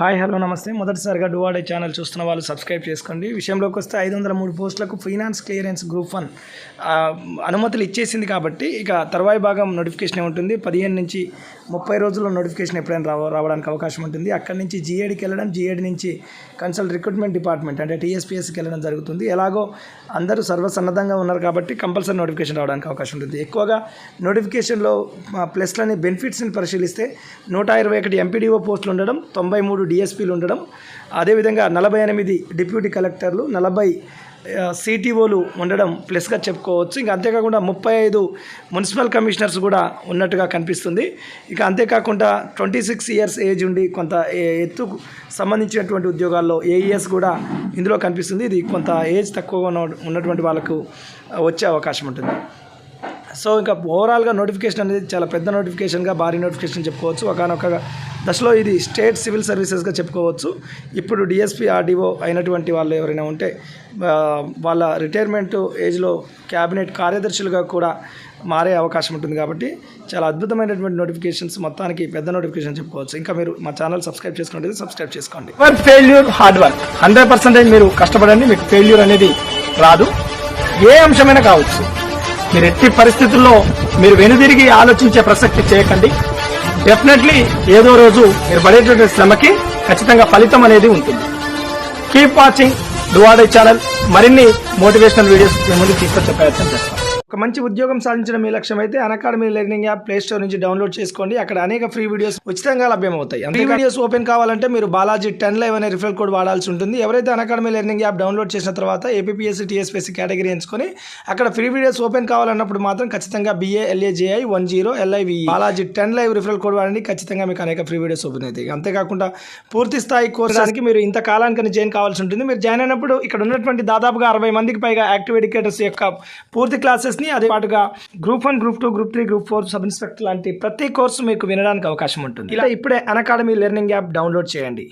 Hi hello నమస్తే. మొదటిసారిగా డూవాడే channel చూస్తున్న వాళ్ళు సబ్స్క్రైబ్ చేసుకోండి. విషయంలోకి వస్తే 503 పోస్టులకు ఫైనాన్స్ క్లియరెన్స్ గ్రూప్ 1 అనుమతులు ఇచ్చేసింది కాబట్టి ఇక తర్వాయి భాగం నోటిఫికేషన్ ఉంటుంది. 15 నుంచి 30 రోజుల్లో నోటిఫికేషన్ ఎప్పుడైనా రావడానికి అవకాశం ఉంటుంది. అక్కడి నుంచి జీఏడీకి వెళ్ళడం, జీఏడీ నుంచి కన్సల్ట్ రిక్రూట్మెంట్ డిపార్ట్మెంట్ అంటే టీఎస్పీఎస్కి వెళ్ళడం జరుగుతుంది. ఎలాగో అందరూ సర్వసన్నద్ధంగా ఉన్నారు కాబట్టి కంపల్సరీ నోటిఫికేషన్ రావడానికి అవకాశం ఉంటుంది. ఎక్కువగా నోటిఫికేషన్లో ప్లస్లని బెనిఫిట్స్ని పరిశీలిస్తే 121 ఎంపీడీఓ పోస్టులు ఉండడం, 93 డిఎస్పీలు ఉండడం, అదేవిధంగా 48 డిప్యూటీ కలెక్టర్లు, 40 సిటీఓలు ఉండడం ప్లస్గా చెప్పుకోవచ్చు. ఇంకా అంతేకాకుండా 35 మున్సిపల్ కమిషనర్స్ కూడా ఉన్నట్టుగా కనిపిస్తుంది. ఇక అంతేకాకుండా 26 ఇయర్స్ ఏజ్ ఉండి కొంత ఎత్తుకు సంబంధించినటువంటి ఉద్యోగాల్లో ఏఈఎస్ కూడా ఇందులో కనిపిస్తుంది. ఇది కొంత ఏజ్ తక్కువగా ఉన్నటువంటి వాళ్ళకు వచ్చే అవకాశం ఉంటుంది. సో ఇంకా ఓవరాల్గా నోటిఫికేషన్ అనేది చాలా పెద్ద నోటిఫికేషన్గా, భారీ నోటిఫికేషన్ చెప్పుకోవచ్చు. ఒకనొక దశలో ఇది స్టేట్ సివిల్ సర్వీసెస్గా చెప్పుకోవచ్చు. ఇప్పుడు డిఎస్పీ ఆర్డీఓ అయినటువంటి వాళ్ళు ఎవరైనా ఉంటే వాళ్ళ రిటైర్మెంట్ ఏజ్లో క్యాబినెట్ కార్యదర్శులుగా కూడా మారే అవకాశం ఉంటుంది. కాబట్టి చాలా అద్భుతమైనటువంటి నోటిఫికేషన్స్, మొత్తానికి పెద్ద నోటిఫికేషన్ చెప్పుకోవచ్చు. ఇంకా మీరు మా ఛానల్ సబ్స్క్రైబ్ చేసుకుంటే సబ్స్క్రైబ్ చేసుకోండి. ఫెయిల్యూర్ హార్డ్ వర్క్ 100% మీరు కష్టపడండి, మీకు ఫెయిల్యూర్ అనేది రాదు. ఏ అంశమైనా కావచ్చు. మీరు ఎట్టి పరిస్థితుల్లో మీరు వెనుదిరిగి ఆలోచించే ప్రసక్తి చేయకండి. డెఫినెట్లీ ఏదో రోజు మీరు పడేటువంటి శ్రమకి ఖచ్చితంగా ఫలితం అనేది ఉంటుంది. కీప్ వాచింగ్ డూవాడే ఛానల్. మరిన్ని మోటివేషనల్ వీడియోస్ ముందు తీసుకొచ్చే ప్రయత్నం చేస్తాం. ఒక మంచి ఉద్యోగం సాధించడం మీ లక్ష్యం అయితే Unacademy learning app play store నుంచి డౌన్లోడ్ చేసుకోండి. అక్కడ అనేక ఫ్రీ వీడియోస్ ఉచితంగా లభ్యమవుతాయి. ఫ్రీ వీడియోస్ ఓపెన్ కావాలంటే మీరు బాలాజీ 10 Live అనే రిఫరల్ కోడ్ వాడాల్సి ఉంటుంది. ఎవరైతే అన్అకాడమీ లెర్నింగ్ యాప్ డౌన్లోడ్ చేసిన తర్వాత ఏపీఎస్సీ టీఎస్పీఎస్సీ కేటగిరీ ఎంచుకొని అక్కడ ఫ్రీ వీడియోస్ ఓపెన్ కావాలన్నప్పుడు మాత్రం ఖచ్చితంగా BALAJI 10 LIVE Balaji 10 Live referral code వాడండి. ఖచ్చితంగా మీకు అనేక ఫ్రీ వీడియోస్ ఓపెన్ అవుతాయి. అంతేకాకుండా పూర్తి స్థాయి కోర్సానికి మీరు ఇంత కాలానికి జాయిన్ కావాల్సి ఉంటుంది. మీరు జాయిన్ అయినప్పుడు ఇక్కడ ఉన్నటువంటి దాదాపుగా 60 మందికి పైగా యాక్టివ్ ఎడ్యుకేటర్స్ యొక్క పూర్తి క్లాసెస్ ని, అదే పాటుగా group 1, group 2, group 3, group 4, sub inspector లాంటి ప్రతి కోర్సు మీకు వినడానికి అవకాశం ఉంటుంది. ఇలా ఇప్పుడే అన్అకాడమీ లెర్నింగ్ యాప్ డౌన్లోడ్ చేయండి.